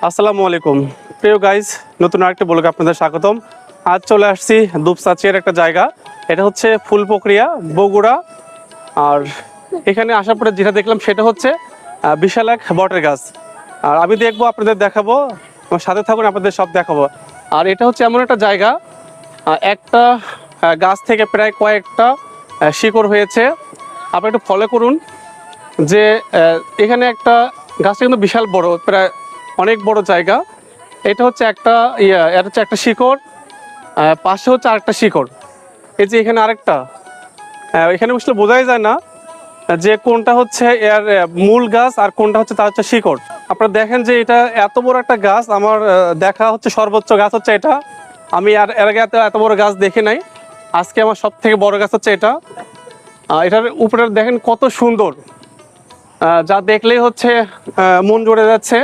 আসসালামু আলাইকুম প্রিয় গাইজ, নতুন আরেকটা ব্লগে আপনাদের স্বাগতম। আজ চলে আসছি দুপচাচিয়ার একটা জায়গা, এটা হচ্ছে ফুলপোখরিয়া, বগুড়া। আর এখানে আসার পরে যেটা দেখলাম সেটা হচ্ছে বিশাল এক বটের গাছ। আর আমি দেখবো, আপনাদের দেখাবো, আমার সাথে থাকুন, আপনাদের সব দেখাবো। আর এটা হচ্ছে এমন একটা জায়গা, একটা গাছ থেকে প্রায় কয়েকটা শিকড় হয়েছে। আপনি একটু ফলো করুন যে এখানে একটা গাছটা কিন্তু বিশাল বড়, প্রায় অনেক বড় জায়গা। এটা হচ্ছে একটা এটা হচ্ছে একটা শিকড়, পাশে হচ্ছে আরেকটা শিকড়। এই যে এখানে আরেকটা, এখানে বসলে বোঝাই যায় না যে কোনটা হচ্ছে এর মূল গাছ আর কোনটা হচ্ছে তার হচ্ছে শিকড়। আপনারা দেখেন যে এটা এত বড় একটা গাছ, আমার দেখা হচ্ছে সর্বোচ্চ গাছ হচ্ছে এটা। আমি আর এর আগে এত বড় গাছ দেখি নাই, আজকে আমার সব থেকে বড় গাছ হচ্ছে এটা। এটার উপরে দেখেন কত সুন্দর, যা দেখলেই হচ্ছে মন জুড়ে যাচ্ছে।